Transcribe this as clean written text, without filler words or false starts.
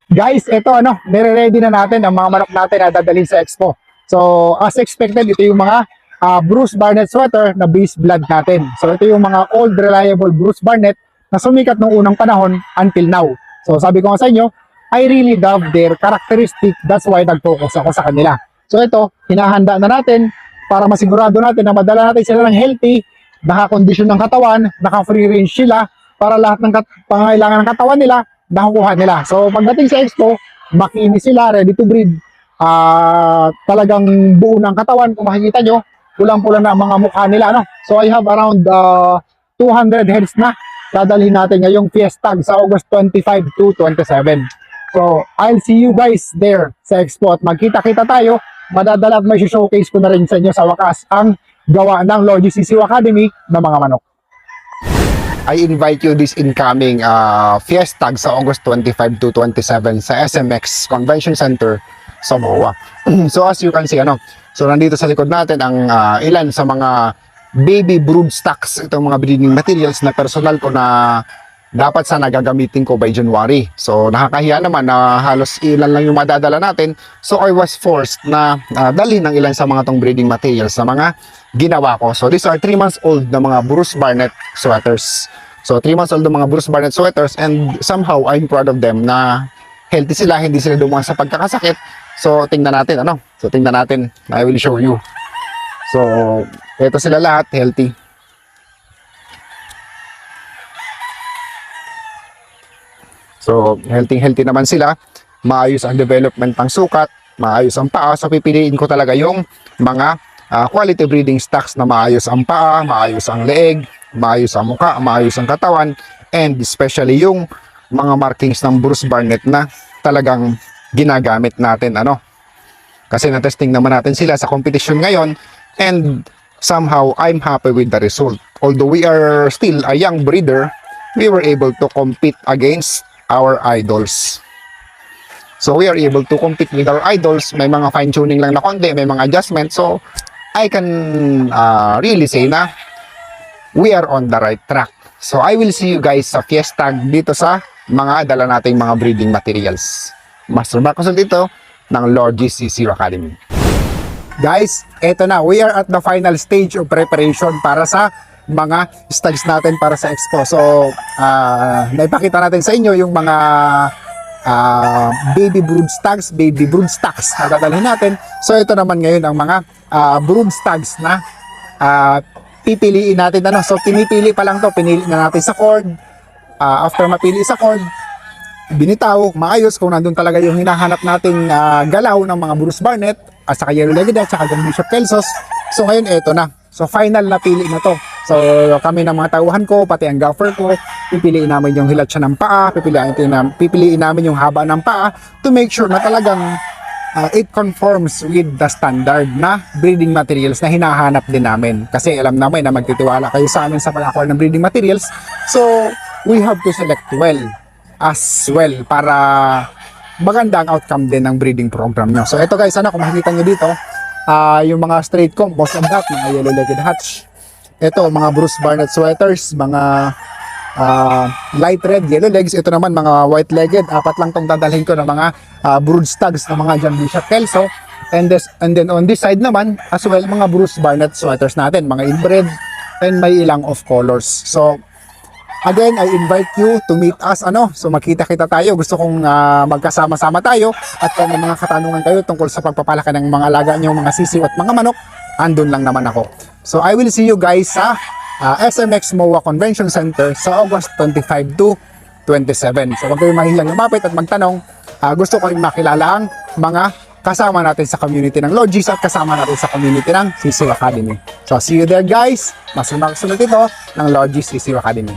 Guys, ito nire-ready na natin ang mga manok natin na dadalhin sa expo. So, as expected, ito yung mga Bruce Barnett sweater na base blood natin. So, ito yung mga old reliable Bruce Barnett na sumikat noong unang panahon until now. So, sabi ko nga sa inyo, I really love their characteristic. That's why nag-focus ako sa kanila. So, ito, hinahanda na natin para masigurado natin na madala natin sila ng healthy, naka-condition ng katawan, naka-free range sila para lahat ng pangangailangan ng katawan nila nakukuha nila. So pagdating sa expo, makinis sila, ready to breed. Talagang buo ng katawan. Kung makikita nyo, pulang-pula na ang mga mukha nila. So I have around 200 heads na dadalhin natin ngayong Fiesta sa August 25 to 27. So I'll see you guys there sa expo at magkita-kita tayo. Madadala at may showcase ko na rin sa inyo sa wakas ang gawa ng Logis CCU Academy ng mga manok. I invite you this incoming Fiesta sa August 25 to 27 sa SMX Convention Center sa MOA. So as you can see, so nandito sa likod natin ang ilan sa mga baby brood stocks, itong mga breeding materials na personal ko na dapat sana gagamitin ko by January. So nakakahiya naman na halos ilan lang yung madadala natin. So I was forced na dalhin ng ilan sa mga tong breeding materials sa mga ginawa ko. So these are 3 months old na mga Bruce Barnett sweaters. So 3 months old na mga Bruce Barnett sweaters, and somehow I'm proud of them na healthy sila, hindi sila dumaan sa pagkakasakit. So tingnan natin So tingnan natin. I will show you. So ito sila lahat healthy. So healthy naman sila. Maayos ang development ng sukat, maayos ang paa. So pipiliin ko talaga yung mga quality breeding stocks na maayos ang paa, maayos ang leeg, maayos ang muka, maayos ang katawan, and especially yung mga markings ng Bruce Barnett na talagang ginagamit natin kasi na-testing naman natin sila sa competition ngayon, and somehow I'm happy with the result. Although we are still a young breeder, we were able to compete against our idols. So we are able to compete with our idols. May mga fine-tuning lang na konti, may mga adjustments. So I can really say na we are on the right track. So I will see you guys sa Fiesta dito sa mga dala nating mga breeding materials. Master Marcos dito ng Logis CCU Academy. Guys, eto na. We are at the final stage of preparation para sa mga stags natin para sa expo. So naipakita natin sa inyo yung mga baby brood stags na dadalhin natin. So ito naman ngayon ang mga brood stags na pipiliin natin. So pinipili pa lang to, pinili na natin sa cord. After mapili sa cord, binitaw, maayos kung nandun talaga yung hinahanap nating galaw ng mga Bruce Barnett at saka Yellow-Legged at saka Bishop Kelsos. So ngayon eto na. So final na pili na to. So kami ng mga tauhan ko, pati ang gaffer ko, pipiliin namin yung hilat siya ng paa, pipiliin namin yung haba ng paa to make sure na talagang it conforms with the standard na breeding materials na hinahanap din namin. Kasi alam namin na magtitiwala kayo sa amin sa pag-acquire ng breeding materials. So we have to select well as well para maganda ang outcome din ng breeding program nyo. So ito guys, kung makikita nyo dito, yung mga straight comb, most of that, mga Yellow-Legged Hatch. Ito, mga Bruce Barnett sweaters, mga light red, yellow legs. Ito naman, mga white-legged. 4 lang tong dadalhin ko ng mga brood stags ng mga John Bishop Kelso. And then on this side naman, as well, mga Bruce Barnett sweaters natin, mga inbred, and may ilang of colors. So, again, I invite you to meet us. So magkita-kita tayo. Gusto kong magkasama-sama tayo. At kung may mga katanungan kayo tungkol sa pagpapalaki ng mga alaga nyo, mga sisiw at mga manok, andun lang naman ako. So I will see you guys sa SMX MOA Convention Center sa August 25 to 27. So huwag kayong mahilang lumapit at magtanong. Gusto ko rin makilala ang mga kasama natin sa community ng Logis at kasama natin sa community ng CCU Academy. So see you there guys. Mas sumunod ito ng Logis CCU Academy.